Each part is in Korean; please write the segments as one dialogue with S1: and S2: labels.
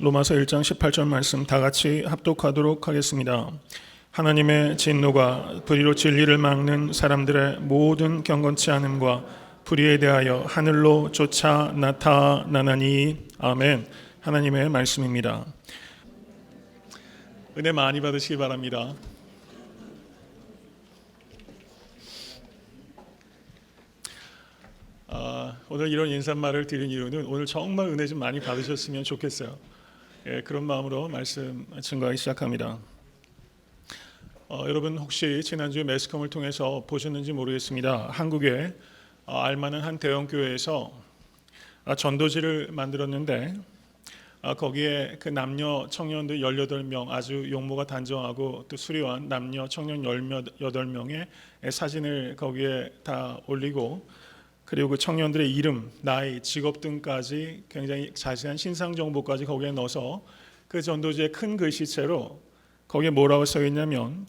S1: 로마서 1장 18절 말씀 다 같이 합독하도록 하겠습니다. 하나님의 진노가 불의로 진리를 막는 사람들의 모든 경건치 않음과 불의에 대하여 하늘로 쫓아 나타나나니. 아멘. 하나님의 말씀입니다. 은혜 많이 받으시기 바랍니다. 오늘 이런 인사말을 드린 이유는 오늘 정말 은혜 좀 많이 받으셨으면 좋겠어요. 그런 마음으로 말씀 증거하기 시작합니다. 여러분 혹시 지난주에 매스컴을 통해서 보셨는지 모르겠습니다. 한국에 알만한 한 대형 교회에서 전도지를 만들었는데 거기에 그 남녀 청년들 18명 아주 용모가 단정하고 또 수려한 남녀 청년 18명의 사진을 거기에 다 올리고, 그리고 그 청년들의 이름, 나이, 직업 등까지 굉장히 자세한 신상 정보까지 거기에 넣어서 그 전도지에 큰 글씨체로 거기에 뭐라고 써 있냐면,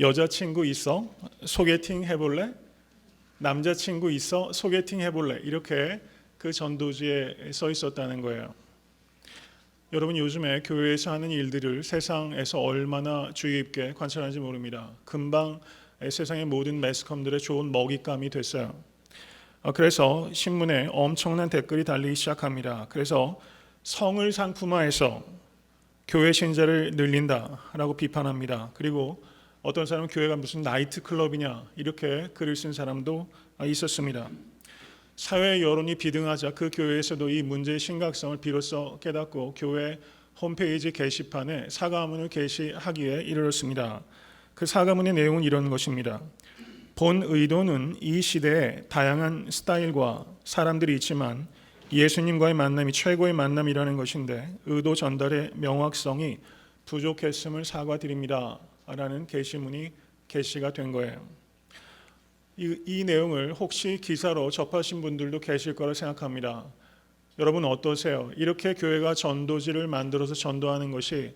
S1: 여자친구 있어? 소개팅 해볼래? 남자친구 있어? 소개팅 해볼래? 이렇게 그 전도지에 써 있었다는 거예요. 여러분 요즘에 교회에서 하는 일들을 세상에서 얼마나 주의 깊게 관찰하는지 모릅니다. 금방 세상의 모든 매스컴들의 좋은 먹잇감이 됐어요. 그래서 신문에 엄청난 댓글이 달리기 시작합니다. 그래서 성을 상품화해서 교회 신자를 늘린다라고 비판합니다. 그리고 어떤 사람은 교회가 무슨 나이트클럽이냐 이렇게 글을 쓴 사람도 있었습니다. 사회 여론이 비등하자 그 교회에서도 이 문제의 심각성을 비로소 깨닫고 교회 홈페이지 게시판에 사과문을 게시하기에 이르렀습니다. 그 사과문의 내용은 이런 것입니다. 본 의도는 이 시대에 다양한 스타일과 사람들이 있지만 예수님과의 만남이 최고의 만남이라는 것인데 의도 전달의 명확성이 부족했음을 사과드립니다 라는 게시문이 게시가 된 거예요. 이 내용을 혹시 기사로 접하신 분들도 계실 거라 생각합니다. 여러분 어떠세요? 이렇게 교회가 전도지를 만들어서 전도하는 것이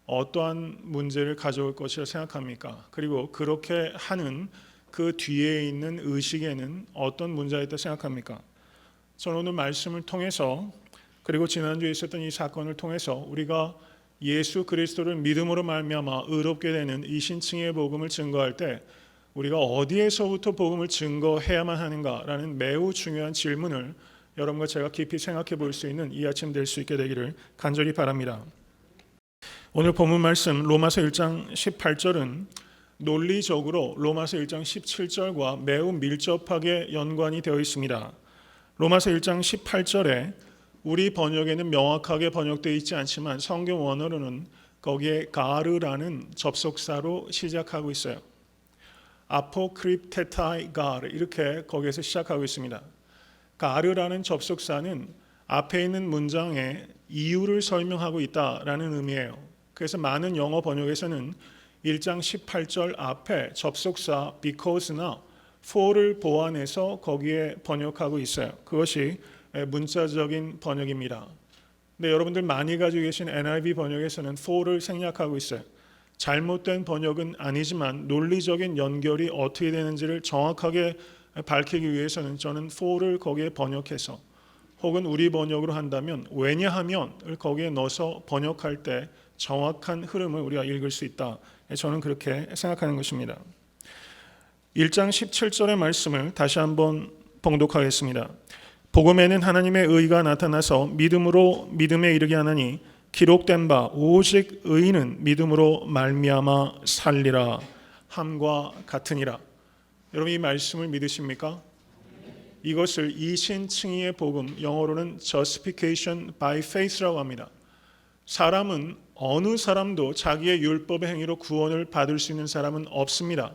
S1: 어떠한 문제를 가져올 것이라 생각합니까? 그리고 그렇게 하는 그 뒤에 있는 의식에는 어떤 문제가 있다고 생각합니까? 저는 오늘 말씀을 통해서, 그리고 지난주에 있었던 이 사건을 통해서 우리가 예수 그리스도를 믿음으로 말미암아 의롭게 되는 이 신칭의 복음을 증거할 때 우리가 어디에서부터 복음을 증거해야만 하는가라는 매우 중요한 질문을 여러분과 제가 깊이 생각해 볼 수 있는 이 아침 될 수 있게 되기를 간절히 바랍니다. 오늘 본문 말씀 로마서 1장 18절은 논리적으로 로마서 1장 17절과 매우 밀접하게 연관이 되어 있습니다. 로마서 1장 18절에 우리 번역에는 명확하게 번역되어 있지 않지만 성경 원어로는 거기에 가르라는 접속사로 시작하고 있어요. 아포크립테타이 가르 이렇게 거기에서 시작하고 있습니다. 가르라는 접속사는 앞에 있는 문장의 이유를 설명하고 있다라는 의미예요. 그래서 많은 영어 번역에서는 1장 18절 앞에 접속사 because나 for를 보완해서 거기에 번역하고 있어요. 그것이 문자적인 번역입니다. 근데 여러분들 많이 가지고 계신 NIV 번역에서는 for를 생략하고 있어요. 잘못된 번역은 아니지만 논리적인 연결이 어떻게 되는지를 정확하게 밝히기 위해서는 저는 for를 거기에 번역해서, 혹은 우리 번역으로 한다면 왜냐하면을 거기에 넣어서 번역할 때 정확한 흐름을 우리가 읽을 수 있다. 저는 그렇게 생각하는 것입니다. 1장 17절의 말씀을 다시 한번 봉독하겠습니다. 복음에는 하나님의 의가 나타나서 믿음으로 믿음에 이르게 하나니 기록된 바 오직 의인은 믿음으로 말미암아 살리라 함과 같으니라. 여러분 이 말씀을 믿으십니까? 이것을 이신칭의의 복음, 영어로는 justification by faith라고 합니다. 사람은 어느 사람도 자기의 율법의 행위로 구원을 받을 수 있는 사람은 없습니다.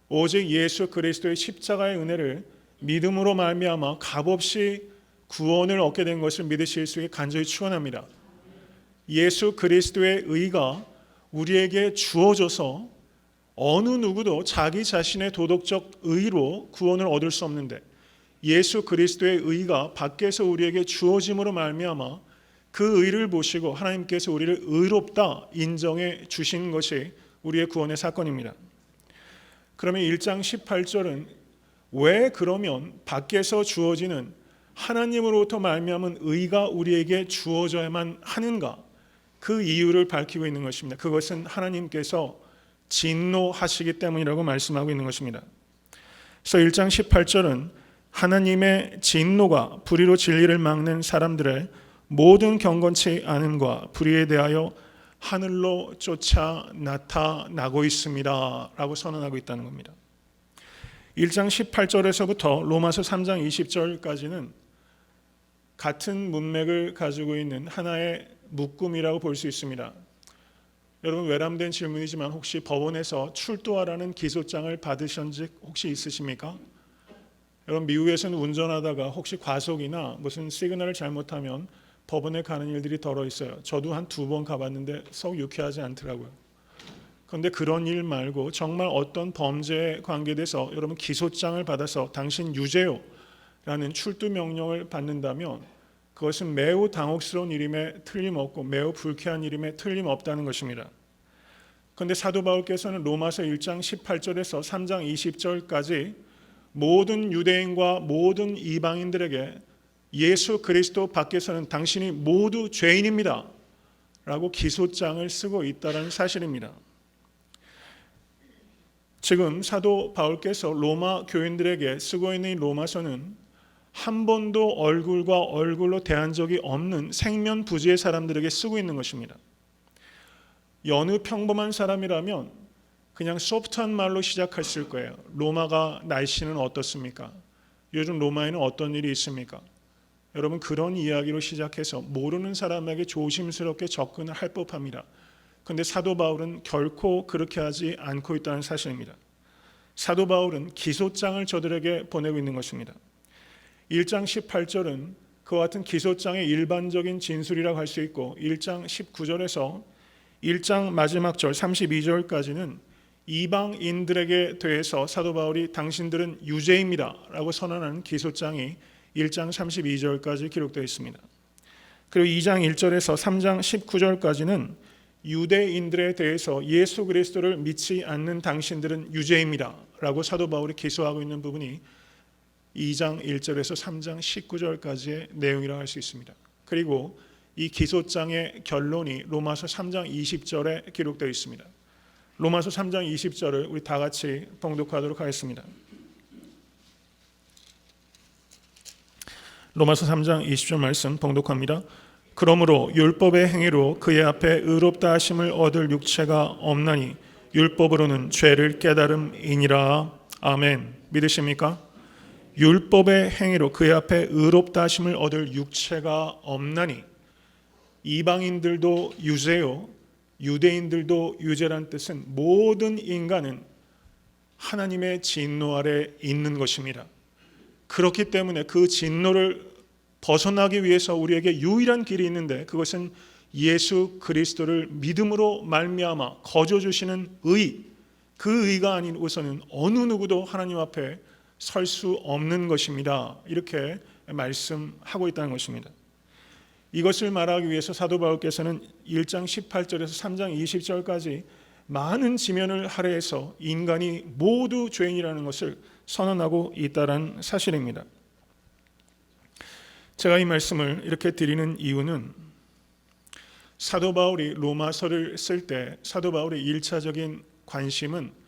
S1: 오직 예수 그리스도의 십자가의 은혜를 믿음으로 말미암아 값없이 구원을 얻게 된 것을 믿으실 수 있게 간절히 축원합니다. 예수 그리스도의 의가 우리에게 주어져서 어느 누구도 자기 자신의 도덕적 의로 구원을 얻을 수 없는데, 예수 그리스도의 의가 밖에서 우리에게 주어짐으로 말미암아 그 의를 보시고 하나님께서 우리를 의롭다 인정해 주신 것이 우리의 구원의 사건입니다. 그러면 1장 18절은 왜 그러면 밖에서 주어지는 하나님으로부터 말미암은 의가 우리에게 주어져야만 하는가? 그 이유를 밝히고 있는 것입니다. 그것은 하나님께서 진노하시기 때문이라고 말씀하고 있는 것입니다. 그래서 1장 18절은 하나님의 진노가 불의로 진리를 막는 사람들의 모든 경건치 않음과 불의에 대하여 하늘로 쫓아 나타나고 있습니다 라고 선언하고 있다는 겁니다. 1장 18절에서부터 로마서 3장 20절까지는 같은 문맥을 가지고 있는 하나의 묶음이라고 볼 수 있습니다. 여러분, 외람된 질문이지만 혹시 법원에서 출두하라는 기소장을 받으신 적 혹시 있으십니까? 여러분, 미국에서는 운전하다가 혹시 과속이나 무슨 시그널을 잘못하면 법원에 가는 일들이 덜어 있어요. 저도 한 2번 가봤는데 썩 유쾌하지 않더라고요. 그런데 그런 일 말고 정말 어떤 범죄에 관계돼서 여러분 기소장을 받아서 당신 유죄요 라는 출두 명령을 받는다면 그것은 매우 당혹스러운 일임에 틀림없고 매우 불쾌한 일임에 틀림없다는 것입니다. 그런데 사도 바울께서는 로마서 1장 18절에서 3장 20절까지 모든 유대인과 모든 이방인들에게 예수 그리스도 밖에서는 당신이 모두 죄인입니다 라고 기소장을 쓰고 있다는 사실입니다. 지금 사도 바울께서 로마 교인들에게 쓰고 있는 이 로마서는 한 번도 얼굴과 얼굴로 대한 적이 없는 생면부지의 사람들에게 쓰고 있는 것입니다. 여느 평범한 사람이라면 그냥 소프트한 말로 시작했을 거예요. 로마가 날씨는 어떻습니까? 요즘 로마에는 어떤 일이 있습니까? 여러분, 그런 이야기로 시작해서 모르는 사람에게 조심스럽게 접근을 할 법합니다. 그런데 사도 바울은 결코 그렇게 하지 않고 있다는 사실입니다. 사도 바울은 기소장을 저들에게 보내고 있는 것입니다. 1장 18절은 그와 같은 기소장의 일반적인 진술이라고 할 수 있고 1장 19절에서 1장 마지막 절 32절까지는 이방인들에게 대해서 사도 바울이 당신들은 유죄입니다 라고 선언하는 기소장이 1장 32절까지 기록되어 있습니다. 그리고 2장 1절에서 3장 19절까지는 유대인들에 대해서 예수 그리스도를 믿지 않는 당신들은 유죄입니다 라고 사도 바울이 기소하고 있는 부분이 2장 1절에서 3장 19절까지의 내용이라고 할 수 있습니다. 그리고 이 기소장의 결론이 로마서 3장 20절에 기록되어 있습니다. 로마서 3장 20절을 우리 다 같이 봉독하도록 하겠습니다. 로마서 3장 20절 말씀 봉독합니다. 그러므로 율법의 행위로 그의 앞에 의롭다 하심을 얻을 육체가 없나니 율법으로는 죄를 깨달음이니라. 아멘. 믿으십니까? 율법의 행위로 그의 앞에 의롭다 하심을 얻을 육체가 없나니, 이방인들도 유죄요 유대인들도 유죄란 뜻은 모든 인간은 하나님의 진노 아래 있는 것입니다. 그렇기 때문에 그 진노를 벗어나기 위해서 우리에게 유일한 길이 있는데 그것은 예수 그리스도를 믿음으로 말미암아 거저 주시는 의, 그 의가 아니고서는 어느 누구도 하나님 앞에 설 수 없는 것입니다. 이렇게 말씀하고 있다는 것입니다. 이것을 말하기 위해서 사도 바울께서는 1장 18절에서 3장 20절까지 많은 지면을 할애해서 인간이 모두 죄인이라는 것을 선언하고 있다는 사실입니다. 제가 이 말씀을 이렇게 드리는 이유는 사도 바울이 로마서를 쓸 때 사도 바울의 1차적인 관심은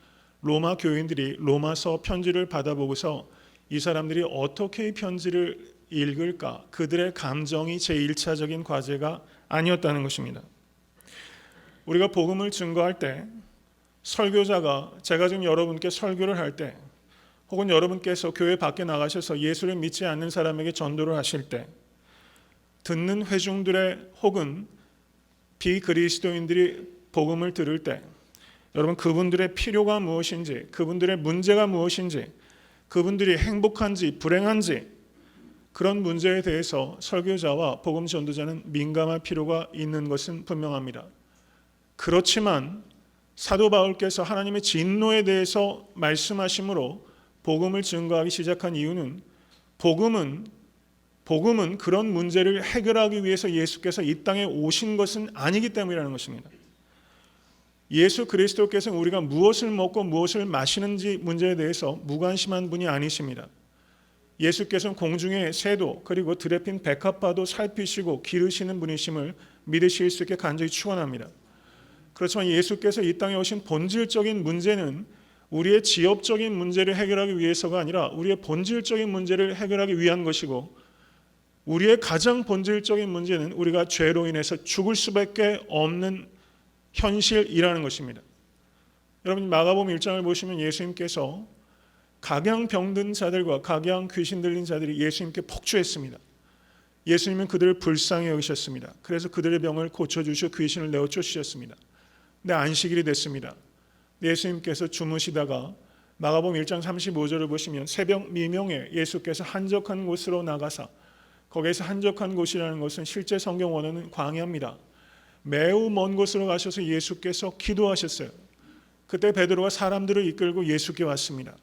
S1: 로마 교인들이 로마서 편지를 받아보고서 이 사람들이 어떻게 이 편지를 읽을까, 그들의 감정이 제1차적인 과제가 아니었다는 것입니다. 우리가 복음을 증거할 때 설교자가, 제가 지금 여러분께 설교를 할 때, 혹은 여러분께서 교회 밖에 나가셔서 예수를 믿지 않는 사람에게 전도를 하실 때, 듣는 회중들의 혹은 비그리스도인들이 복음을 들을 때 여러분, 그분들의 필요가 무엇인지, 그분들의 문제가 무엇인지, 그분들이 행복한지 불행한지, 그런 문제에 대해서 설교자와 복음 전도자는 민감할 필요가 있는 것은 분명합니다. 그렇지만 사도 바울께서 하나님의 진노에 대해서 말씀하심으로 복음을 증거하기 시작한 이유는 복음은 그런 문제를 해결하기 위해서 예수께서 이 땅에 오신 것은 아니기 때문이라는 것입니다. 예수 그리스도께서는 우리가 무엇을 먹고 무엇을 마시는지 문제에 대해서 무관심한 분이 아니십니다. 예수께서는 공중의 새도 그리고 들에 핀 백합화도 살피시고 기르시는 분이심을 믿으실 수 있게 간절히 축원합니다. 그렇지만 예수께서 이 땅에 오신 본질적인 문제는 우리의 지엽적인 문제를 해결하기 위해서가 아니라 우리의 본질적인 문제를 해결하기 위한 것이고, 우리의 가장 본질적인 문제는 우리가 죄로 인해서 죽을 수밖에 없는 현실이라는 것입니다. 여러분, 마가복음 1장을 보시면 예수님께서 각양 병든 자들과 각양 귀신 들린 자들이 예수님께 폭주했습니다. 예수님은 그들을 불쌍히 여기셨습니다. 그래서 그들의 병을 고쳐주시고 귀신을 내어 쫓으셨습니다. 근데 안식일이 됐습니다. 예수님께서 주무시다가 마가복음 1장 35절을 보시면 새벽 미명에 예수께서 한적한 곳으로 나가사, 거기에서 한적한 곳이라는 것은 실제 성경 원어는 광야입니다. 매우 먼 곳으로 가셔서 예수께서 기도하셨어요. 그때 베드로가 사람들을 이끌고 예수께 왔습니다.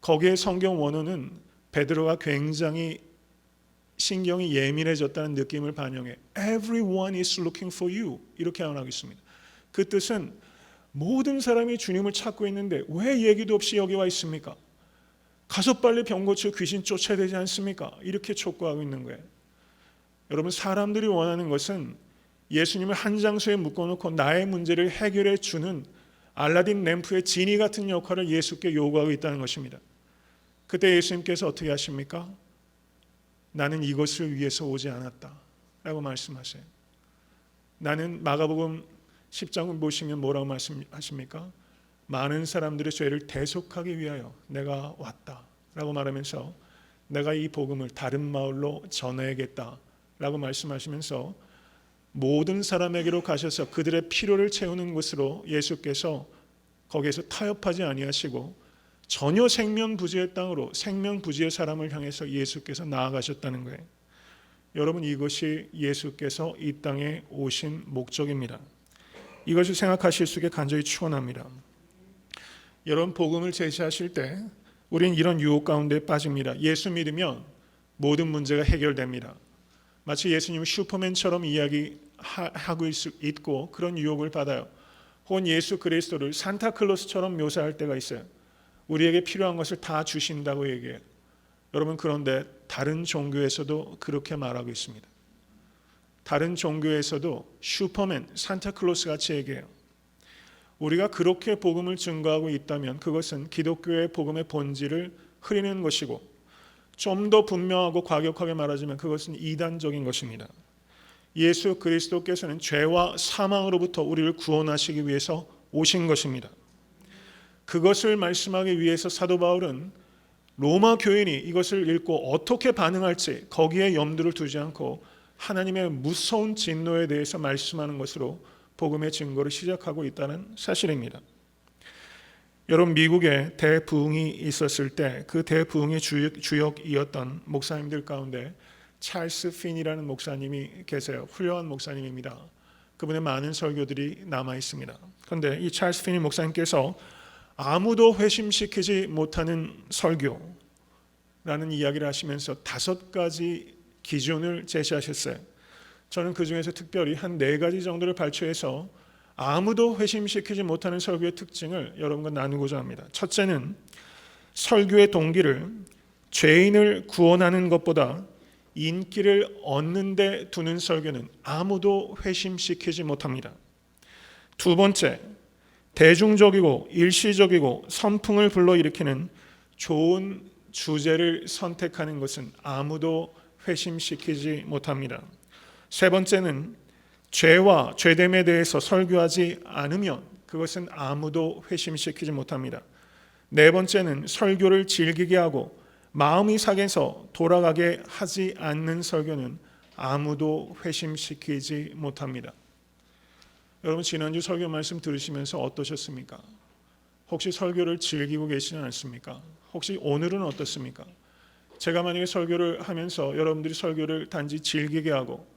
S1: 거기에 성경 원어는 베드로가 굉장히 신경이 예민해졌다는 느낌을 반영해 Everyone is looking for you 이렇게 언하고 있습니다. 그 뜻은 모든 사람이 주님을 찾고 있는데 왜 얘기도 없이 여기 와 있습니까? 가서 빨리 병 고치고 귀신 쫓아야 되지 않습니까? 이렇게 촉구하고 있는 거예요. 여러분, 사람들이 원하는 것은 예수님을 한 장소에 묶어놓고 나의 문제를 해결해 주는 알라딘 램프의 지니 같은 역할을 예수께 요구하고 있다는 것입니다. 그때 예수님께서 어떻게 하십니까? 나는 이것을 위해서 오지 않았다 라고 말씀하세요. 나는 마가복음 10장을 보시면 뭐라고 말씀하십니까? 많은 사람들의 죄를 대속하기 위하여 내가 왔다 라고 말하면서 내가 이 복음을 다른 마을로 전해야겠다 라고 말씀하시면서 모든 사람에게로 가셔서 그들의 필요를 채우는 것으로 예수께서 거기에서 타협하지 아니하시고 전혀 생면부지의 땅으로 생면부지의 사람을 향해서 예수께서 나아가셨다는 거예요. 여러분, 이것이 예수께서 이 땅에 오신 목적입니다. 이것을 생각하실 수 있게 간절히 축원합니다. 여러분, 복음을 제시하실 때 우린 이런 유혹 가운데 빠집니다. 예수 믿으면 모든 문제가 해결됩니다. 마치 예수님 슈퍼맨처럼 이야기하고 있고 그런 유혹을 받아요. 혹은 예수 그리스도를 산타클로스처럼 묘사할 때가 있어요. 우리에게 필요한 것을 다 주신다고 얘기해요. 여러분, 그런데 다른 종교에서도 그렇게 말하고 있습니다. 다른 종교에서도 슈퍼맨, 산타클로스 같이 얘기해요. 우리가 그렇게 복음을 증거하고 있다면 그것은 기독교의 복음의 본질을 흐리는 것이고, 좀 더 분명하고 과격하게 말하자면 그것은 이단적인 것입니다. 예수 그리스도께서는 죄와 사망으로부터 우리를 구원하시기 위해서 오신 것입니다. 그것을 말씀하기 위해서 사도 바울은 로마 교인이 이것을 읽고 어떻게 반응할지 거기에 염두를 두지 않고 하나님의 무서운 진노에 대해서 말씀하는 것으로 복음의 증거를 시작하고 있다는 사실입니다. 여러분, 미국에 대부흥이 있었을 때 그 대부흥의 주역이었던 목사님들 가운데 찰스 핀이라는 목사님이 계세요. 훌륭한 목사님입니다. 그분의 많은 설교들이 남아 있습니다. 그런데 이 찰스 핀 목사님께서 아무도 회심시키지 못하는 설교라는 이야기를 하시면서 5가지 기준을 제시하셨어요. 저는 그 중에서 특별히 한 4가지 정도를 발췌해서 아무도 회심시키지 못하는 설교의 특징을 여러분과 나누고자 합니다. 첫째는 설교의 동기를 죄인을 구원하는 것보다 인기를 얻는 데 두는 설교는 아무도 회심시키지 못합니다. 두 번째, 대중적이고 일시적이고 선풍을 불러일으키는 좋은 주제를 선택하는 것은 아무도 회심시키지 못합니다. 세 번째는 죄와 죄됨에 대해서 설교하지 않으면 그것은 아무도 회심시키지 못합니다. 네 번째는 설교를 즐기게 하고 마음이 상해서 돌아가게 하지 않는 설교는 아무도 회심시키지 못합니다. 여러분, 지난주 설교 말씀 들으시면서 어떠셨습니까? 혹시 설교를 즐기고 계시지 않습니까? 혹시 오늘은 어떻습니까? 제가 만약에 설교를 하면서 여러분들이 설교를 단지 즐기게 하고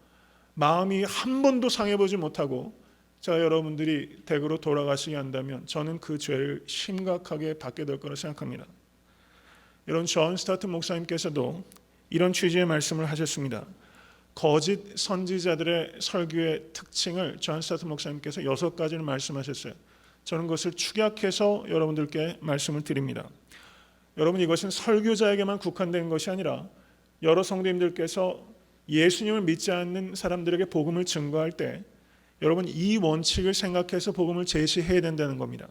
S1: 마음이 한 번도 상해보지 못하고 제가 여러분들이 댁으로 돌아가시게 한다면 저는 그 죄를 심각하게 받게 될 거라 생각합니다. 여러분, 존 스타트 목사님께서도 이런 취지의 말씀을 하셨습니다. 거짓 선지자들의 설교의 특징을 존 스타트 목사님께서 6가지를 말씀하셨어요. 저는 그것을 축약해서 여러분들께 말씀을 드립니다. 여러분, 이것은 설교자에게만 국한된 것이 아니라 여러 성도님들께서 예수님을 믿지 않는 사람들에게 복음을 증거할 때 여러분 이 원칙을 생각해서 복음을 제시해야 된다는 겁니다.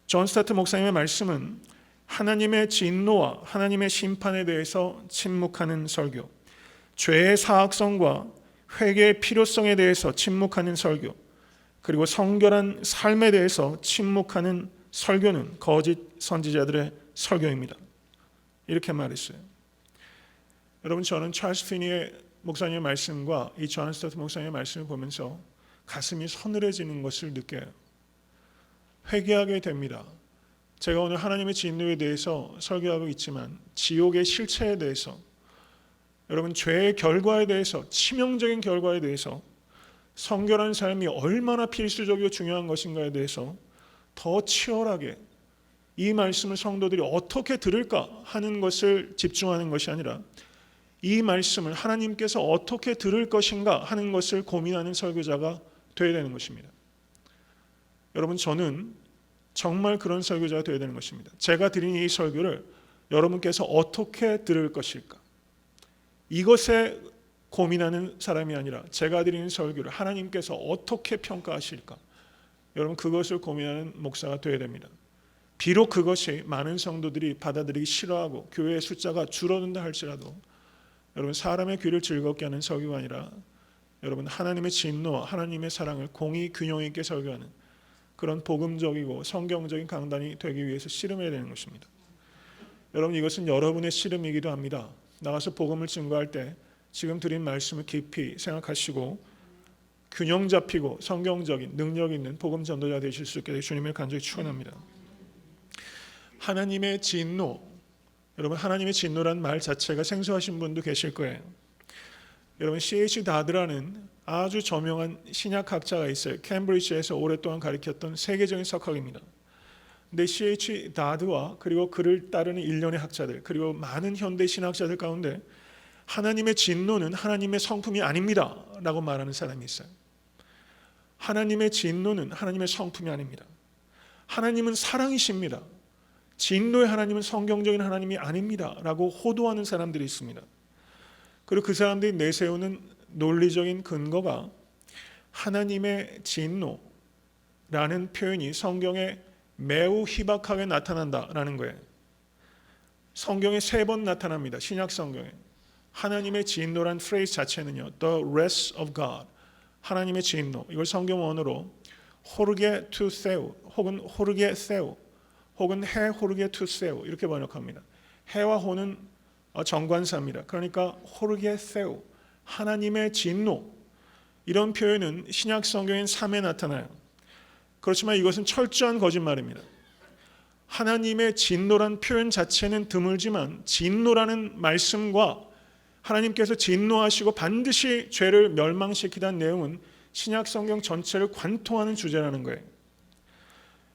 S1: 존 스타트 목사님의 말씀은 하나님의 진노와 하나님의 심판에 대해서 침묵하는 설교, 죄의 사악성과 회개의 필요성에 대해서 침묵하는 설교, 그리고 성결한 삶에 대해서 침묵하는 설교는 거짓 선지자들의 설교입니다. 이렇게 말했어요. 여러분, 저는 찰스 피니의 목사님의 말씀과 이 존 스타트 목사님의 말씀을 보면서 가슴이 서늘해지는 것을 느껴요. 회개하게 됩니다. 제가 오늘 하나님의 진노에 대해서 설교하고 있지만 지옥의 실체에 대해서, 여러분 죄의 결과에 대해서, 치명적인 결과에 대해서, 성결한 삶이 얼마나 필수적이고 중요한 것인가에 대해서 더 치열하게 이 말씀을 성도들이 어떻게 들을까 하는 것을 집중하는 것이 아니라 이 말씀을 하나님께서 어떻게 들을 것인가 하는 것을 고민하는 설교자가 되어야 되는 것입니다. 여러분, 저는 정말 그런 설교자가 되어야 되는 것입니다. 제가 드린 이 설교를 여러분께서 어떻게 들을 것일까? 이것에 고민하는 사람이 아니라 제가 드리는 설교를 하나님께서 어떻게 평가하실까? 여러분, 그것을 고민하는 목사가 되어야 됩니다. 비록 그것이 많은 성도들이 받아들이기 싫어하고 교회의 숫자가 줄어든다 할지라도 여러분, 사람의 귀를 즐겁게 하는 설교가 아니라 여러분 하나님의 진노와 하나님의 사랑을 공의 균형 있게 설교하는 그런 복음적이고 성경적인 강단이 되기 위해서 씨름해야 되는 것입니다. 여러분, 이것은 여러분의 씨름이기도 합니다. 나가서 복음을 증거할 때 지금 드린 말씀을 깊이 생각하시고 균형 잡히고 성경적인 능력 있는 복음 전도자 되실 수 있게 주님을 간절히 축원합니다. 하나님의 진노, 여러분 하나님의 진노라는 말 자체가 생소하신 분도 계실 거예요. 여러분 C.H. 다드라는 아주 저명한 신약학자가 있어요. 캠브리지에서 오랫동안 가르쳤던 세계적인 석학입니다. 근데 C.H. 다드와 그리고 그를 따르는 일련의 학자들 그리고 많은 현대 신학자들 가운데 하나님의 진노는 하나님의 성품이 아닙니다 라고 말하는 사람이 있어요. 하나님의 진노는 하나님의 성품이 아닙니다. 하나님은 사랑이십니다. 진노의 하나님은 성경적인 하나님이 아닙니다 라고 호도하는 사람들이 있습니다. 그리고 그 사람들이 내세우는 논리적인 근거가 하나님의 진노라는 표현이 성경에 매우 희박하게 나타난다라는 거예요. 성경에 3번 나타납니다. 신약 성경에. 하나님의 진노란 프레이즈 자체는요, The wrath of God, 하나님의 진노. 이걸 성경 원어로 호르게 투 세우 혹은 호르게 세우 혹은 해 호르게 투 세우 이렇게 번역합니다. 해와 호는 정관사입니다. 그러니까 호르게 세우, 하나님의 진노. 이런 표현은 신약 성경엔 3에 나타나요. 그렇지만 이것은 철저한 거짓말입니다. 하나님의 진노란 표현 자체는 드물지만 진노라는 말씀과 하나님께서 진노하시고 반드시 죄를 멸망시키다는 내용은 신약 성경 전체를 관통하는 주제라는 거예요.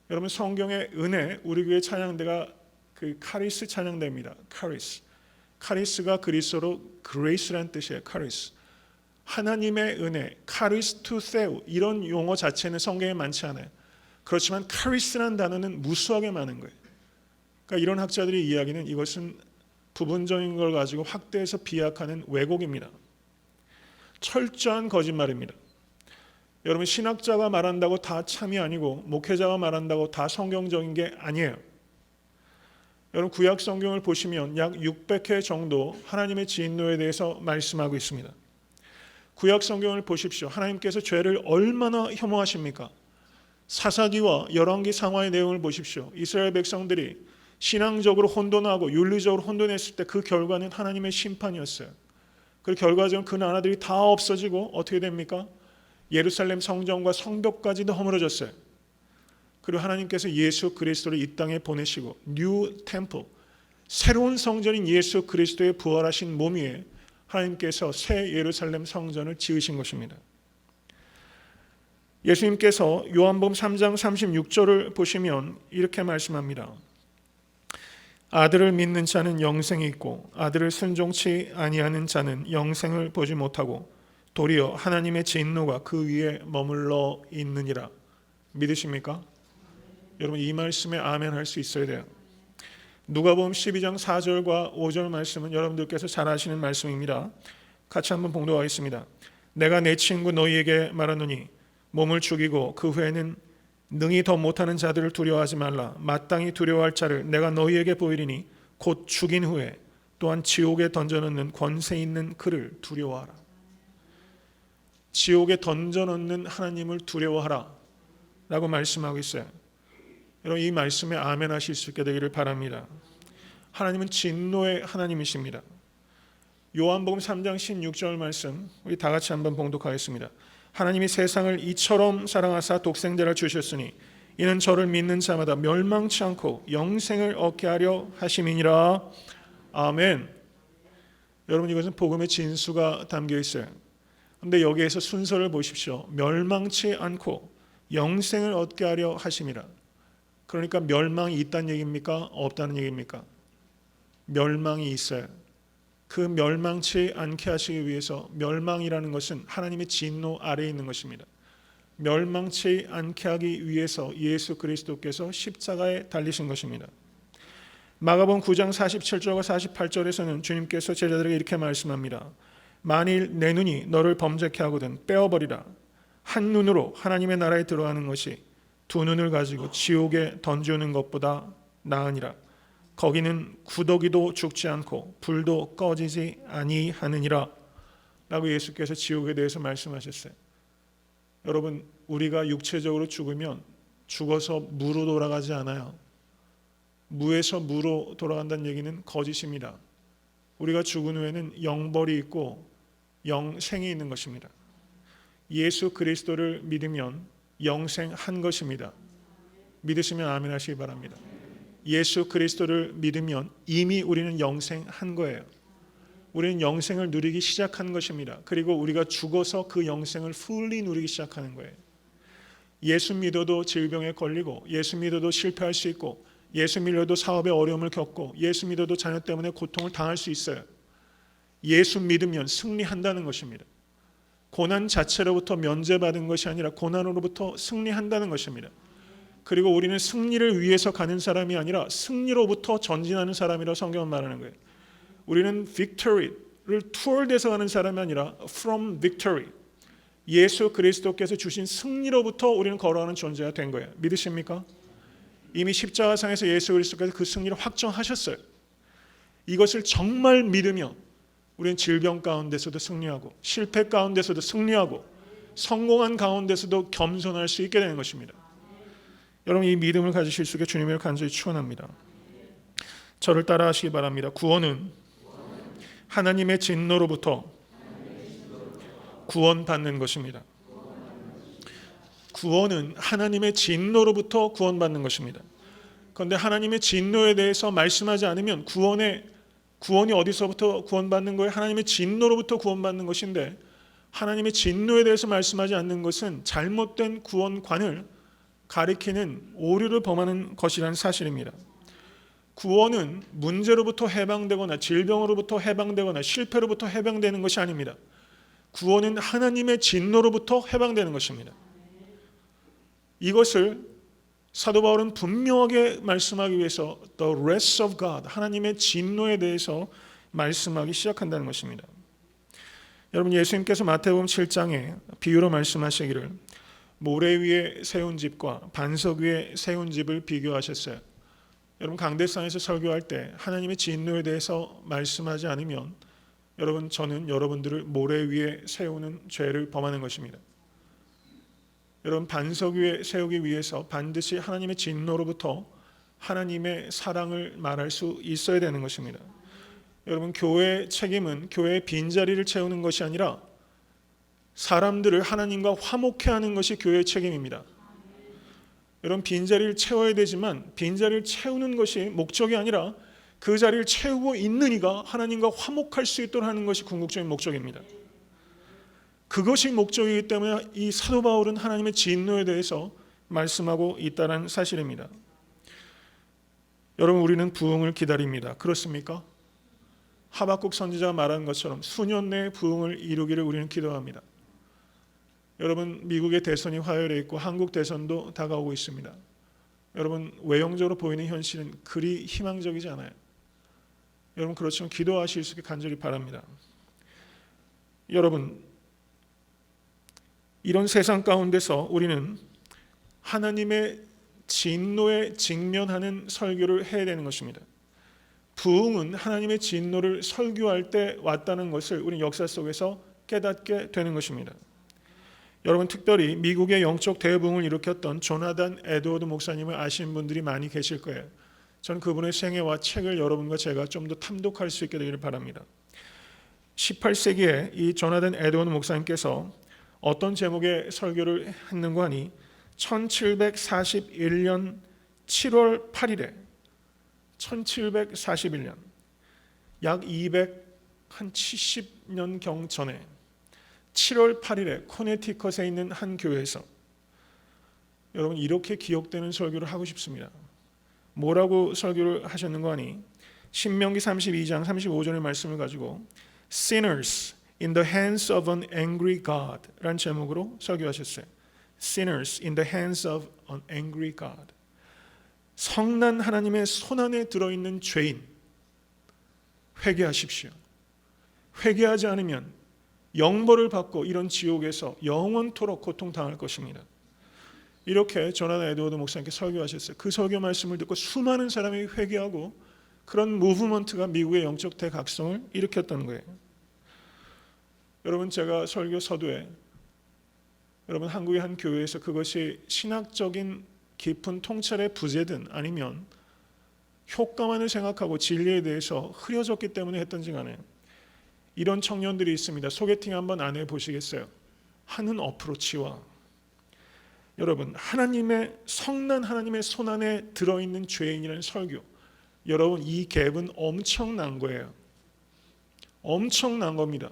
S1: 여러분, 성경의 은혜, 우리 교회 찬양대가 그 카리스 찬양대입니다. 카리스가 그리스어로 grace라는 뜻이에요. 카리스. 하나님의 은혜, 카리스 투 세우, 이런 용어 자체는 성경에 많지 않아요. 그렇지만 카리스라는 단어는 무수하게 많은 거예요. 그러니까 이런 학자들의 이야기는 이것은 부분적인 걸 가지고 확대해서 비약하는 왜곡입니다. 철저한 거짓말입니다. 여러분, 신학자가 말한다고 다 참이 아니고 목회자가 말한다고 다 성경적인 게 아니에요. 여러분, 구약 성경을 보시면 약 600회 정도 하나님의 진노에 대해서 말씀하고 있습니다. 구약 성경을 보십시오. 하나님께서 죄를 얼마나 혐오하십니까? 사사기와 열왕기 상하의 내용을 보십시오. 이스라엘 백성들이 신앙적으로 혼돈하고 윤리적으로 혼돈했을 때 그 결과는 하나님의 심판이었어요. 그 결과적으로 그 나라들이 다 없어지고 어떻게 됩니까? 예루살렘 성전과 성벽까지도 허물어졌어요. 그리고 하나님께서 예수 그리스도를 이 땅에 보내시고 뉴 템플, 새로운 성전인 예수 그리스도의 부활하신 몸 위에 하나님께서 새 예루살렘 성전을 지으신 것입니다. 예수님께서 요한복음 3장 36절을 보시면 이렇게 말씀합니다. 아들을 믿는 자는 영생이 있고 아들을 순종치 아니하는 자는 영생을 보지 못하고 도리어 하나님의 진노가 그 위에 머물러 있느니라. 믿으십니까? 여러분, 이 말씀에 아멘 할 수 있어야 돼요. 누가복음 12장 4절과 5절 말씀은 여러분들께서 잘 아시는 말씀입니다. 같이 한번 봉독하겠습니다. 내가 내 친구 너희에게 말하노니 몸을 죽이고 그 후에는 능히 더 못하는 자들을 두려워하지 말라. 마땅히 두려워할 자를 내가 너희에게 보이리니 곧 죽인 후에 또한 지옥에 던져넣는 권세 있는 그를 두려워하라. 지옥에 던져넣는 하나님을 두려워하라 라고 말씀하고 있어요. 여러분 이 말씀에 아멘 하실 수 있게 되기를 바랍니다. 하나님은 진노의 하나님이십니다. 요한복음 3장 16절 말씀 우리 다 같이 한번 봉독하겠습니다. 하나님이 세상을 이처럼 사랑하사 독생자를 주셨으니 이는 저를 믿는 자마다 멸망치 않고 영생을 얻게 하려 하심이니라. 아멘. 여러분 이것은 복음의 진수가 담겨 있어요. 그런데 여기에서 순서를 보십시오. 멸망치 않고 영생을 얻게 하려 하심이라. 그러니까 멸망이 있다는 얘기입니까? 없다는 얘기입니까? 멸망이 있어요. 그 멸망치 않게 하시기 위해서 멸망이라는 것은 하나님의 진노 아래에 있는 것입니다. 멸망치 않게 하기 위해서 예수 그리스도께서 십자가에 달리신 것입니다. 마가복음 9장 47절과 48절에서는 주님께서 제자들에게 이렇게 말씀합니다. 만일 내 눈이 너를 범죄케 하거든 빼어버리라. 한 눈으로 하나님의 나라에 들어가는 것이 두 눈을 가지고 지옥에 던지는 것보다 나으니라. 거기는 구더기도 죽지 않고 불도 꺼지지 아니하느니라 라고 예수께서 지옥에 대해서 말씀하셨어요. 여러분 우리가 육체적으로 죽으면 죽어서 무로 돌아가지 않아요. 무에서 무로 돌아간다는 얘기는 거짓입니다. 우리가 죽은 후에는 영벌이 있고 영생이 있는 것입니다. 예수 그리스도를 믿으면 영생한 것입니다. 믿으시면 아멘 하시기 바랍니다. 예수 그리스도를 믿으면 이미 우리는 영생한 거예요. 우리는 영생을 누리기 시작한 것입니다. 그리고 우리가 죽어서 그 영생을 fully 누리기 시작하는 거예요. 예수 믿어도 질병에 걸리고 예수 믿어도 실패할 수 있고 예수 믿어도 사업에 어려움을 겪고 예수 믿어도 자녀 때문에 고통을 당할 수 있어요. 예수 믿으면 승리한다는 것입니다. 고난 자체로부터 면제받은 것이 아니라 고난으로부터 승리한다는 것입니다. 그리고 우리는 승리를 위해서 가는 사람이 아니라 승리로부터 전진하는 사람이라고 성경은 말하는 거예요. 우리는 victory를 toward에서 가는 사람이 아니라 from victory, 예수 그리스도께서 주신 승리로부터 우리는 걸어가는 존재가 된 거예요. 믿으십니까? 이미 십자가상에서 예수 그리스도께서 그 승리를 확정하셨어요. 이것을 정말 믿으면 우리는 질병 가운데서도 승리하고 실패 가운데서도 승리하고 성공한 가운데서도 겸손할 수 있게 되는 것입니다. 여러분 이 믿음을 가지실 수 있게 주님을 간절히 축원합니다. 저를 따라 하시기 바랍니다. 구원은 하나님의 진노로부터 구원받는 것입니다. 구원은 하나님의 진노로부터 구원받는 것입니다. 그런데 하나님의 진노에 대해서 말씀하지 않으면 구원이 어디서부터 구원받는 거예요? 하나님의 진노로부터 구원받는 것인데 하나님의 진노에 대해서 말씀하지 않는 것은 잘못된 구원관을 가리키는 오류를 범하는 것이라는 사실입니다. 구원은 문제로부터 해방되거나 질병으로부터 해방되거나 실패로부터 해방되는 것이 아닙니다. 구원은 하나님의 진노로부터 해방되는 것입니다. 이것을 사도 바울은 분명하게 말씀하기 위해서 The wrath of God, 하나님의 진노에 대해서 말씀하기 시작한다는 것입니다. 여러분 예수님께서 마태복음 7장에 비유로 말씀하시기를 모래 위에 세운 집과 반석 위에 세운 집을 비교하셨어요. 여러분 강대상에서 설교할 때 하나님의 진노에 대해서 말씀하지 않으면 여러분 저는 여러분들을 모래 위에 세우는 죄를 범하는 것입니다. 여러분 반석 위에 세우기 위해서 반드시 하나님의 진노로부터 하나님의 사랑을 말할 수 있어야 되는 것입니다. 여러분 교회의 책임은 교회의 빈자리를 채우는 것이 아니라 사람들을 하나님과 화목해 하는 것이 교회의 책임입니다. 여러분 빈자리를 채워야 되지만 빈자리를 채우는 것이 목적이 아니라 그 자리를 채우고 있는 이가 하나님과 화목할 수 있도록 하는 것이 궁극적인 목적입니다. 그것이 목적이기 때문에 이 사도 바울은 하나님의 진노에 대해서 말씀하고 있다는 사실입니다. 여러분 우리는 부흥을 기다립니다. 그렇습니까? 하박국 선지자가 말한 것처럼 수년 내에 부흥을 이루기를 우리는 기도합니다. 여러분 미국의 대선이 화요일에 있고 한국 대선도 다가오고 있습니다. 여러분 외형적으로 보이는 현실은 그리 희망적이지 않아요. 여러분 그렇지만 기도하실 수 있게 간절히 바랍니다. 여러분, 이런 세상 가운데서 우리는 하나님의 진노에 직면하는 설교를 해야 되는 것입니다. 부흥은 하나님의 진노를 설교할 때 왔다는 것을 우리는 역사 속에서 깨닫게 되는 것입니다. 여러분, 특별히 미국의 영적 대부흥을 일으켰던 조나단 에드워드 목사님을 아시는 분들이 많이 계실 거예요. 저는 그분의 생애와 책을 여러분과 제가 좀 더 탐독할 수 있게 되기를 바랍니다. 18세기에 이 조나단 에드워드 목사님께서 어떤 제목의 설교를 했는가 하니 1741년 7월 8일에 1741년 약 270년경 전에 7월 8일에 코네티컷에 있는 한 교회에서 여러분 이렇게 기억되는 설교를 하고 싶습니다. 뭐라고 설교를 하셨는가 하니 신명기 32장 35절의 말씀을 가지고 Sinners in the hands of an angry God 라는 제목으로 설교하셨어요. Sinners in the hands of an angry God. 성난 하나님의 손안에 들어있는 죄인, 회개하십시오. 회개하지 않으면 영벌을 받고 이런 지옥에서 영원토록 고통당할 것입니다. 이렇게 조나단 에드워드 목사님께 설교하셨어요. 그 설교 말씀을 듣고 수많은 사람이 회개하고 그런 무브먼트가 미국의 영적 대각성을 일으켰다는 거예요. 여러분, 제가 설교 서두에 여러분 한국의 한 교회에서 그것이 신학적인 깊은 통찰의 부재든 아니면 효과만을 생각하고 진리에 대해서 흐려졌기 때문에 했던지 간에 이런 청년들이 있습니다. 소개팅 한번 안 해보시겠어요? 하는 어프로치와 여러분 하나님의 성난 하나님의 손안에 들어있는 죄인이라는 설교, 여러분 이 갭은 엄청난 거예요. 엄청난 겁니다.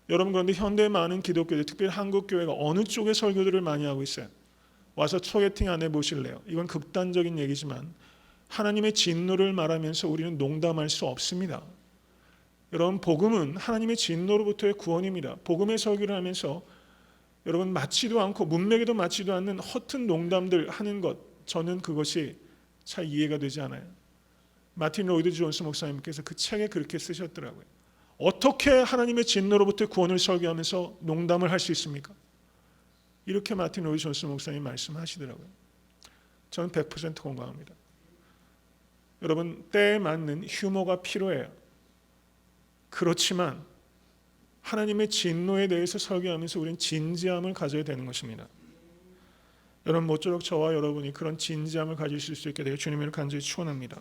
S1: 여러분, 그런데 현대 많은 기독교들, 특별히 한국 교회가 어느 쪽의 설교들을 많이 하고 있어요? 와서 소개팅 안 해보실래요? 이건 극단적인 얘기지만 하나님의 진노를 말하면서 우리는 농담할 수 없습니다. 여러분, 복음은 하나님의 진노로부터의 구원입니다. 복음의 설교를 하면서 여러분 맞지도 않고 문맥에도 맞지도 않는 허튼 농담들 하는 것, 저는 그것이 잘 이해가 되지 않아요. 마틴 로이드 존스 목사님께서 그 책에 그렇게 쓰셨더라고요. 어떻게 하나님의 진노로부터 구원을 설교하면서 농담을 할 수 있습니까? 이렇게 마틴 로이드 존스 목사님 말씀하시더라고요. 저는 100% 공감합니다. 여러분, 때에 맞는 휴머가 필요해요. 그렇지만 하나님의 진노에 대해서 설교하면서 우리는 진지함을 가져야 되는 것입니다. 여러분, 모쪼록 저와 여러분이 그런 진지함을 가지실 수 있게 되어 주님을 간절히 축원합니다.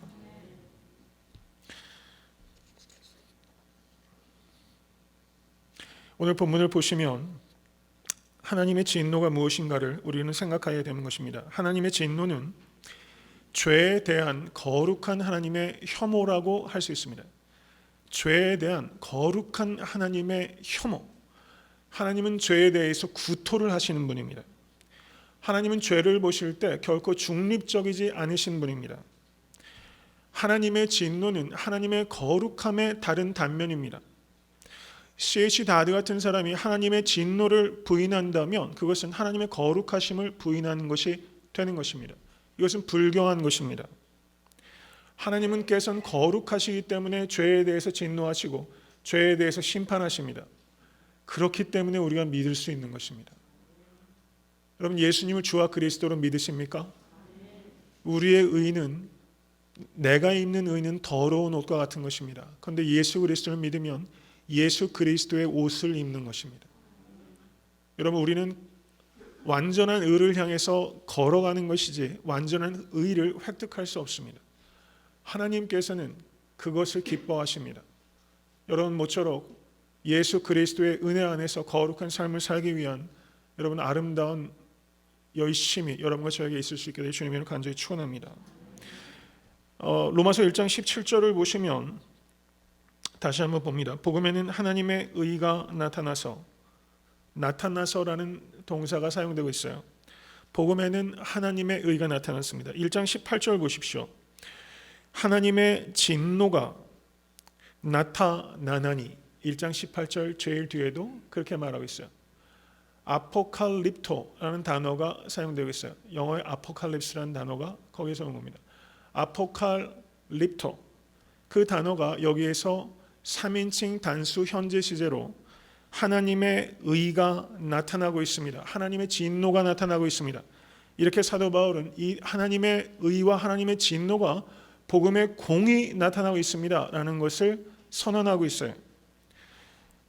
S1: 오늘 본문을 보시면 하나님의 진노가 무엇인가를 우리는 생각해야 되는 것입니다. 하나님의 진노는 죄에 대한 거룩한 하나님의 혐오라고 할 수 있습니다. 죄에 대한 거룩한 하나님의 혐오. 하나님은 죄에 대해서 구토를 하시는 분입니다. 하나님은 죄를 보실 때 결코 중립적이지 않으신 분입니다. 하나님의 진노는 하나님의 거룩함의 다른 단면입니다. C.H. 다드 같은 사람이 하나님의 진노를 부인한다면 그것은 하나님의 거룩하심을 부인하는 것이 되는 것입니다. 이것은 불경한 것입니다. 하나님께서는 거룩하시기 때문에 죄에 대해서 진노하시고 죄에 대해서 심판하십니다. 그렇기 때문에 우리가 믿을 수 있는 것입니다. 여러분, 예수님을 주와 그리스도로 믿으십니까? 우리의 의는, 내가 입는 의는 더러운 옷과 같은 것입니다. 그런데 예수 그리스도를 믿으면 예수 그리스도의 옷을 입는 것입니다. 여러분, 우리는 완전한 의를 향해서 걸어가는 것이지 완전한 의를 획득할 수 없습니다. 하나님께서는 그것을 기뻐하십니다. 여러분, 모쪼록 예수 그리스도의 은혜 안에서 거룩한 삶을 살기 위한 여러분 아름다운 열심이 여러분과 저에게 있을 수 있게 되어 주님을 간절히 축원합니다. 로마서 1장 17절을 보시면 다시 한번 봅니다. 복음에는 하나님의 의가 나타나서라는 동사가 사용되고 있어요. 복음에는 하나님의 의가 나타났습니다. 1장 18절 보십시오. 하나님의 진노가 나타나나니 1장 18절 제일 뒤에도 그렇게 말하고 있어요. 아포칼립토라는 단어가 사용되고 있어요. 영어의 아포칼립스라는 단어가 거기에서 온 겁니다. 아포칼립토, 그 단어가 여기에서 3인칭 단수 현재 시제로 하나님의 의가 나타나고 있습니다. 하나님의 진노가 나타나고 있습니다. 이렇게 사도 바울은 이 하나님의 의와 하나님의 진노가 복음의 공이 나타나고 있습니다 라는 것을 선언하고 있어요.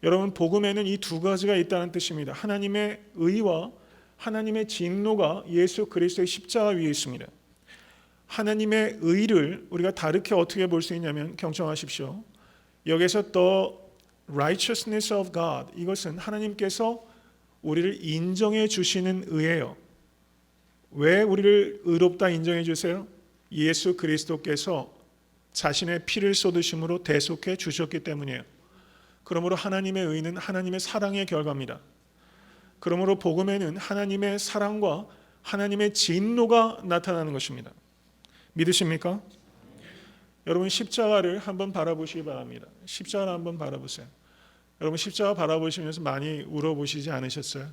S1: 여러분, 복음에는 이 두 가지가 있다는 뜻입니다. 하나님의 의와 하나님의 진노가 예수 그리스도의 십자가 위에 있습니다. 하나님의 의를 우리가 다르게 어떻게 볼 수 있냐면, 경청하십시오. 여기서 the righteousness of God, 이것은 하나님께서 우리를 인정해 주시는 의예요. 왜 우리를 의롭다 인정해 주세요? 예수 그리스도께서 자신의 피를 쏟으심으로 대속해 주셨기 때문이에요. 그러므로 하나님의 의는 하나님의 사랑의 결과입니다. 그러므로 복음에는 하나님의 사랑과 하나님의 진노가 나타나는 것입니다. 믿으십니까? 여러분, 십자가를 한번 바라보시기 바랍니다. 십자가를 한번 바라보세요. 여러분, 십자가 바라보시면서 많이 울어보시지 않으셨어요?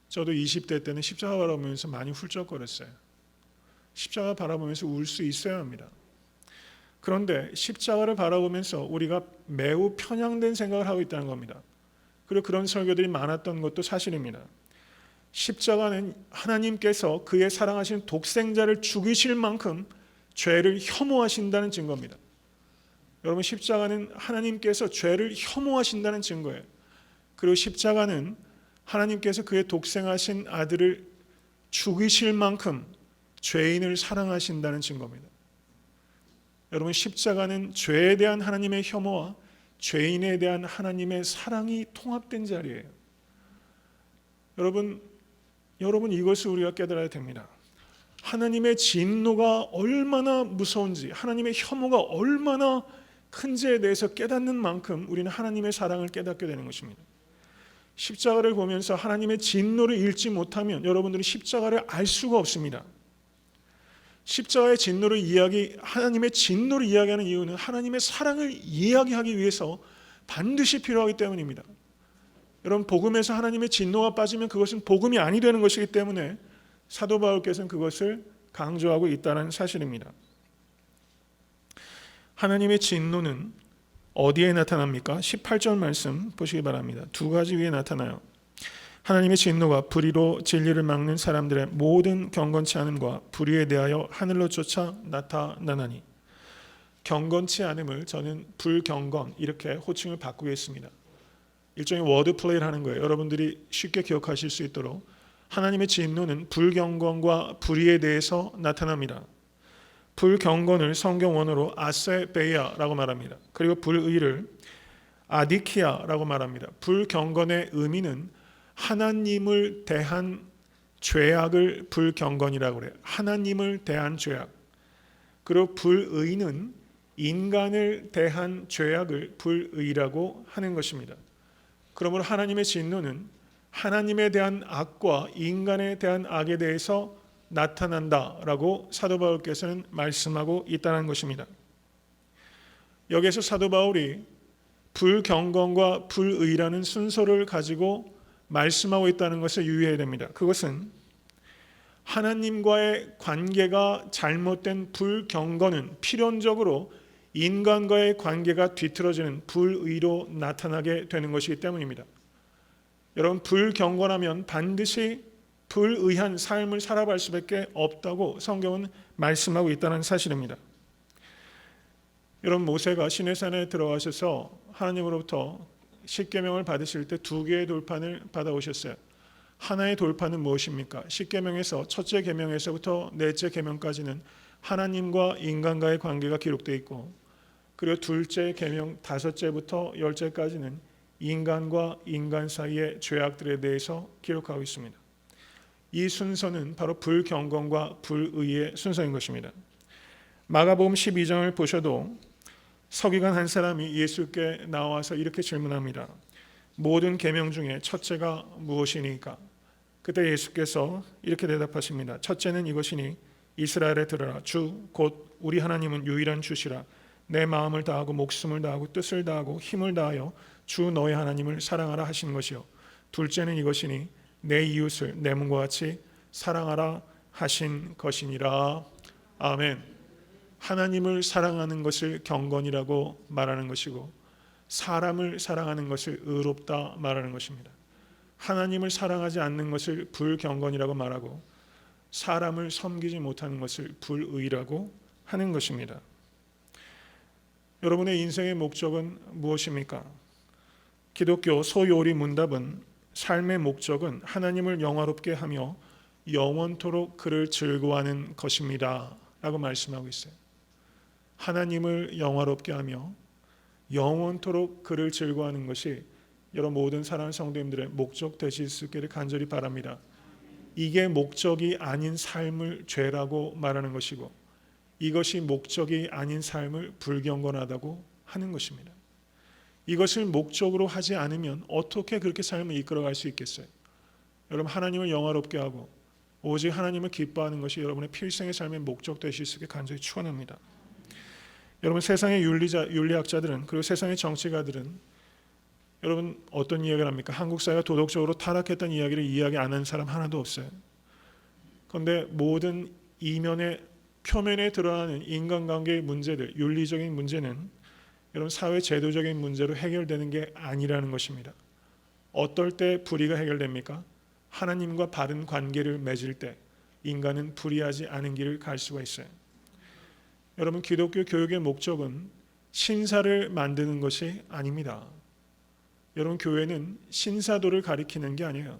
S1: 저도 20대 때는 십자가 바라보면서 많이 훌쩍거렸어요. 십자가 바라보면서 울 수 있어야 합니다. 그런데 십자가를 바라보면서 우리가 매우 편향된 생각을 하고 있다는 겁니다. 그리고 그런 설교들이 많았던 것도 사실입니다. 십자가는 하나님께서 그의 사랑하신 독생자를 죽이실 만큼 죄를 혐오하신다는 증거입니다. 여러분, 십자가는 하나님께서 죄를 혐오하신다는 증거예요. 그리고 십자가는 하나님께서 그의 독생하신 아들을 죽이실 만큼 죄인을 사랑하신다는 증거입니다. 여러분, 십자가는 죄에 대한 하나님의 혐오와 죄인에 대한 하나님의 사랑이 통합된 자리예요. 여러분 이것을 우리가 깨달아야 됩니다. 하나님의 진노가 얼마나 무서운지, 하나님의 혐오가 얼마나 큰지에 대해서 깨닫는 만큼 우리는 하나님의 사랑을 깨닫게 되는 것입니다. 십자가를 보면서 하나님의 진노를 읽지 못하면 여러분들은 십자가를 알 수가 없습니다. 십자가의 진노를 하나님의 진노를 이야기하는 이유는 하나님의 사랑을 이야기하기 위해서 반드시 필요하기 때문입니다. 여러분, 복음에서 하나님의 진노가 빠지면 그것은 복음이 아니 되는 것이기 때문에 사도 바울께서는 그것을 강조하고 있다는 사실입니다. 하나님의 진노는 어디에 나타납니까? 18절 말씀 보시기 바랍니다. 두 가지 위에 나타나요. 하나님의 진노가 불의로 진리를 막는 사람들의 모든 경건치 않음과 불의에 대하여 하늘로 쫓아 나타나나니. 경건치 않음을 저는 불경건 이렇게 호칭을 바꾸겠습니다. 일종의 워드 플레이를 하는 거예요. 여러분들이 쉽게 기억하실 수 있도록 하나님의 진노는 불경건과 불의에 대해서 나타납니다. 불경건을 성경 원어로 아세베이아라고 말합니다. 그리고 불의를 아디키아라고 말합니다. 불경건의 의미는 하나님을 대한 죄악을 불경건이라고 그래요. 하나님을 대한 죄악. 그리고 불의는 인간을 대한 죄악을 불의라고 하는 것입니다. 그러므로 하나님의 진노는 하나님에 대한 악과 인간에 대한 악에 대해서 나타난다라고 사도 바울께서는 말씀하고 있다는 것입니다. 여기서 사도 바울이 불경건과 불의라는 순서를 가지고 말씀하고 있다는 것을 유의해야 됩니다. 그것은 하나님과의 관계가 잘못된 불경건은 필연적으로 인간과의 관계가 뒤틀어지는 불의로 나타나게 되는 것이기 때문입니다. 여러분, 불경건하면 반드시 불의한 삶을 살아갈 수밖에 없다고 성경은 말씀하고 있다는 사실입니다. 여러분, 모세가 시내산에 들어가셔서 하나님으로부터 십계명을 받으실 때 두 개의 돌판을 받아오셨어요. 하나의 돌판은 무엇입니까? 십계명에서 첫째 계명에서부터 넷째 계명까지는 하나님과 인간과의 관계가 기록되어 있고, 그리고 둘째 계명 5째부터 10째까지는 인간과 인간 사이의 죄악들에 대해서 기록하고 있습니다. 이 순서는 바로 불경건과 불의의 순서인 것입니다. 마가복음 12장을 보셔도 서기관 한 사람이 예수께 나와서 이렇게 질문합니다. 모든 계명 중에 첫째가 무엇이니까? 그때 예수께서 이렇게 대답하십니다. 첫째는 이것이니 이스라엘에 들으라. 주 곧 우리 하나님은 유일한 주시라. 내 마음을 다하고 목숨을 다하고 뜻을 다하고 힘을 다하여 주 너의 하나님을 사랑하라 하신 것이요. 둘째는 이것이니 내 이웃을 내 몸과 같이 사랑하라 하신 것이니라. 아멘. 하나님을 사랑하는 것을 경건이라고 말하는 것이고, 사람을 사랑하는 것을 의롭다 말하는 것입니다. 하나님을 사랑하지 않는 것을 불경건이라고 말하고 사람을 섬기지 못하는 것을 불의라고 하는 것입니다. 여러분의 인생의 목적은 무엇입니까? 기독교 소요리 문답은 삶의 목적은 하나님을 영화롭게 하며 영원토록 그를 즐거워하는 것입니다 라고 말씀하고 있어요. 하나님을 영화롭게 하며 영원토록 그를 즐거워하는 것이 여러분 모든 사랑하는 성도님들의 목적 되실 수 있기를 간절히 바랍니다. 이게 목적이 아닌 삶을 죄라고 말하는 것이고 이것이 목적이 아닌 삶을 불경건하다고 하는 것입니다. 이것을 목적으로 하지 않으면 어떻게 그렇게 삶을 이끌어갈 수 있겠어요? 여러분 하나님을 영화롭게 하고 오직 하나님을 기뻐하는 것이 여러분의 필생의 삶의 목적 되실 수 있게 간절히 축원합니다. 여러분 세상의 윤리학자들은 그리고 세상의 정치가들은 여러분 어떤 이야기를 합니까? 한국 사회가 도덕적으로 타락했다는 이야기를 이야기 안 하는 사람 하나도 없어요. 그런데 모든 이면에 표면에 드러나는 인간관계의 문제들, 윤리적인 문제는 여러분 사회 제도적인 문제로 해결되는 게 아니라는 것입니다. 어떨 때 불의가 해결됩니까? 하나님과 바른 관계를 맺을 때 인간은 불의하지 않은 길을 갈 수가 있어요. 여러분 기독교 교육의 목적은 신사를 만드는 것이 아닙니다. 여러분 교회는 신사도를 가리키는 게 아니에요.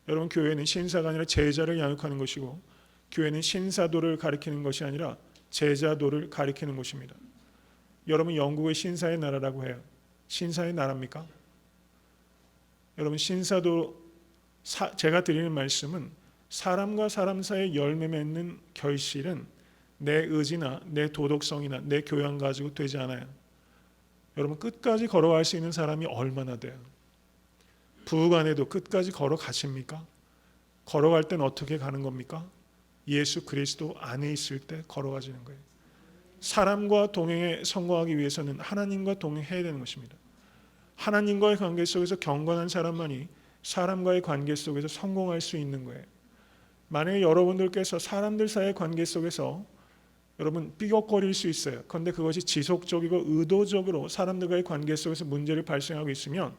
S1: 여러분 교회는 신사가 아니라 제자를 양육하는 것이고 교회는 신사도를 가리키는 것이 아니라 제자도를 가리키는 것입니다. 여러분 영국의 신사의 나라라고 해요. 신사의 나라입니까? 여러분 신사도 제가 드리는 말씀은 사람과 사람 사이에 열매 맺는 결실은 내 의지나 내 도덕성이나 내 교양 가지고 되지 않아요. 여러분 끝까지 걸어갈 수 있는 사람이 얼마나 돼요? 부부간에도 끝까지 걸어가십니까? 걸어갈 땐 어떻게 가는 겁니까? 예수 그리스도 안에 있을 때 걸어가지는 거예요. 사람과 동행에 성공하기 위해서는 하나님과 동행해야 되는 것입니다. 하나님과의 관계 속에서 경건한 사람만이 사람과의 관계 속에서 성공할 수 있는 거예요. 만약에 여러분들께서 사람들 사이의 관계 속에서 여러분 삐걱거릴 수 있어요. 그런데 그것이 지속적이고 의도적으로 사람들과의 관계 속에서 문제를 발생하고 있으면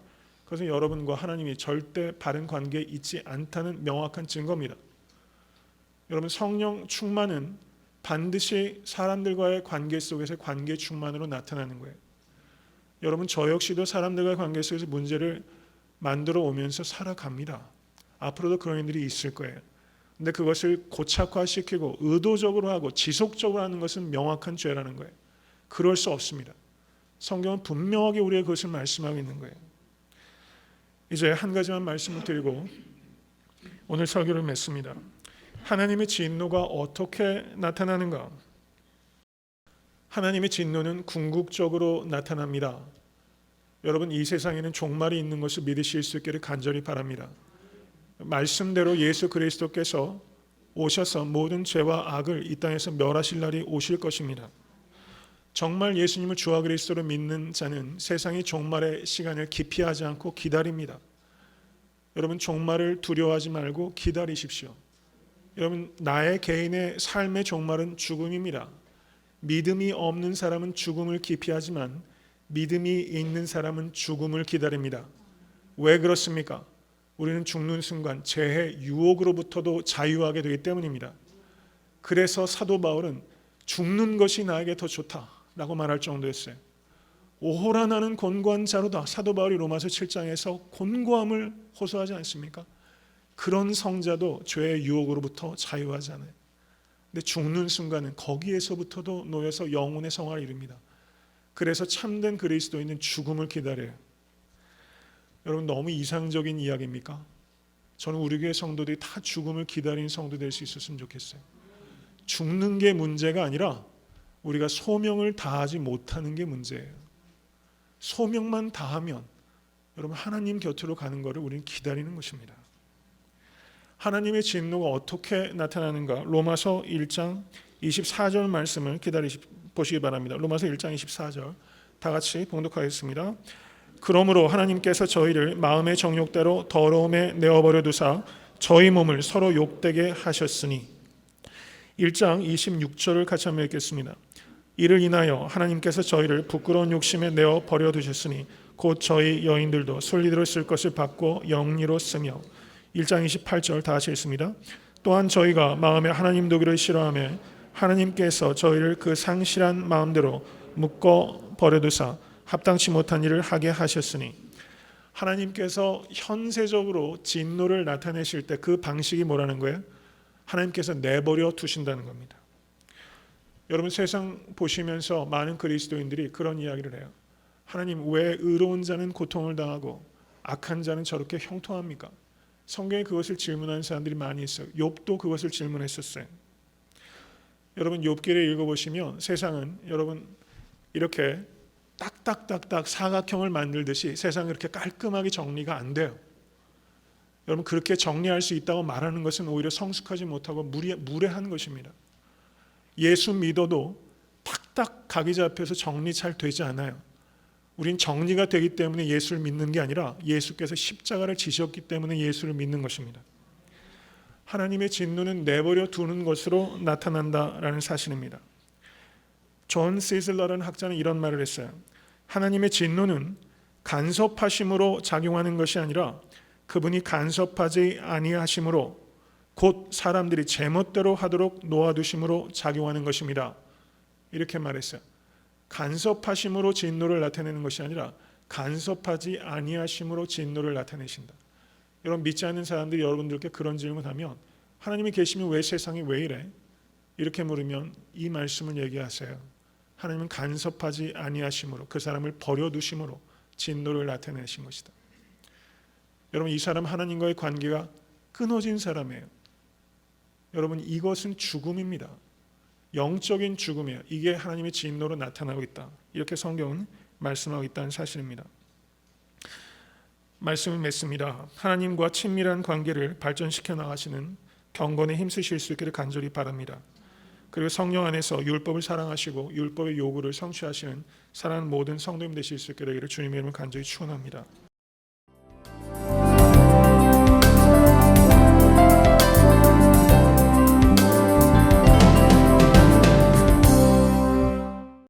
S1: 그것은 여러분과 하나님이 절대 바른 관계에 있지 않다는 명확한 증거입니다. 여러분 성령 충만은 반드시 사람들과의 관계 속에서 관계 충만으로 나타나는 거예요. 여러분 저 역시도 사람들과의 관계 속에서 문제를 만들어 오면서 살아갑니다. 앞으로도 그런 일들이 있을 거예요. 근데 그것을 고착화시키고 의도적으로 하고 지속적으로 하는 것은 명확한 죄라는 거예요. 그럴 수 없습니다. 성경은 분명하게 우리에게 그것을 말씀하고 있는 거예요. 이제 한 가지만 말씀을 드리고 오늘 설교를 맺습니다. 하나님의 진노가 어떻게 나타나는가? 하나님의 진노는 궁극적으로 나타납니다. 여러분 이 세상에는 종말이 있는 것을 믿으실 수 있기를 간절히 바랍니다. 말씀대로 예수 그리스도께서 오셔서 모든 죄와 악을 이 땅에서 멸하실 날이 오실 것입니다. 정말 예수님을 주와 그리스도로 믿는 자는 세상의 종말의 시간을 기피하지 않고 기다립니다. 여러분 종말을 두려워하지 말고 기다리십시오. 여러분 나의 개인의 삶의 종말은 죽음입니다. 믿음이 없는 사람은 죽음을 기피하지만 믿음이 있는 사람은 죽음을 기다립니다. 왜 그렇습니까? 우리는 죽는 순간 죄의 유혹으로부터도 자유하게 되기 때문입니다. 그래서 사도 바울은 죽는 것이 나에게 더 좋다라고 말할 정도였어요. 오호라 나는 곤고한 자로다. 사도 바울이 로마서 7장에서 곤고함을 호소하지 않습니까? 그런 성자도 죄의 유혹으로부터 자유하지 않아요. 근데 죽는 순간은 거기에서부터도 놓여서 영혼의 성화를 이룹니다. 그래서 참된 그리스도인은 죽음을 기다려요. 여러분 너무 이상적인 이야기입니까? 저는 우리 교회 성도들이 다 죽음을 기다리는 성도 될 수 있었으면 좋겠어요. 죽는 게 문제가 아니라 우리가 소명을 다하지 못하는 게 문제예요. 소명만 다하면 여러분 하나님 곁으로 가는 것을 우리는 기다리는 것입니다. 하나님의 진노가 어떻게 나타나는가? 로마서 1장 24절 말씀을 보시기 바랍니다. 로마서 1장 24절 다 같이 봉독하겠습니다. 그러므로 하나님께서 저희를 마음의 정욕대로 더러움에 내어버려 두사 저희 몸을 서로 욕되게 하셨으니 1장 26절을 같이 한번 읽겠습니다. 이를 인하여 하나님께서 저희를 부끄러운 욕심에 내어 버려 두셨으니 곧 저희 여인들도 순리대로 쓸 것을 받고 영리로 쓰며 1장 28절 다 같이 읽습니다. 또한 저희가 마음에 하나님 두기를 싫어하며 하나님께서 저희를 그 상실한 마음대로 묶어 버려두사 합당치 못한 일을 하게 하셨으니 하나님께서 현세적으로 진노를 나타내실 때 그 방식이 뭐라는 거예요? 하나님께서 내버려 두신다는 겁니다. 여러분 세상 보시면서 많은 그리스도인들이 그런 이야기를 해요. 하나님 왜 의로운 자는 고통을 당하고 악한 자는 저렇게 형통합니까? 성경에 그것을 질문하는 사람들이 많이 있어요. 욥도 그것을 질문했었어요. 여러분 욥기를 읽어보시면 세상은 여러분 이렇게 딱딱딱딱 사각형을 만들듯이 세상이 이렇게 깔끔하게 정리가 안 돼요. 여러분 그렇게 정리할 수 있다고 말하는 것은 오히려 성숙하지 못하고 무례한 것입니다. 예수 믿어도 탁탁 각이 잡혀서 정리 잘 되지 않아요. 우린 정리가 되기 때문에 예수를 믿는 게 아니라 예수께서 십자가를 지셨기 때문에 예수를 믿는 것입니다. 하나님의 진노는 내버려 두는 것으로 나타난다라는 사실입니다. 존 시슬러라는 학자는 이런 말을 했어요. 하나님의 진노는 간섭하심으로 작용하는 것이 아니라 그분이 간섭하지 아니하심으로 곧 사람들이 제멋대로 하도록 놓아두심으로 작용하는 것입니다. 이렇게 말했어요. 간섭하심으로 진노를 나타내는 것이 아니라 간섭하지 아니하심으로 진노를 나타내신다. 여러분 믿지 않는 사람들이 여러분들께 그런 질문하면 하나님이 계시면 왜 세상이 왜 이래? 이렇게 물으면 이 말씀을 얘기하세요. 하나님은 간섭하지 아니하심으로 그 사람을 버려두심으로 진노를 나타내신 것이다. 여러분 이 사람 하나님과의 관계가 끊어진 사람이에요. 여러분 이것은 죽음입니다. 영적인 죽음이에요. 이게 하나님의 진노로 나타나고 있다. 이렇게 성경은 말씀하고 있다는 사실입니다. 말씀을 맺습니다. 하나님과 친밀한 관계를 발전시켜 나가시는 경건에 힘쓰실 수 있기를 간절히 바랍니다. 그리고 성령 안에서 율법을 사랑하시고 율법의 요구를 성취하시는 사랑하는 모든 성도님 되실 수 있기를 주님의 이름으로 간절히 축원합니다.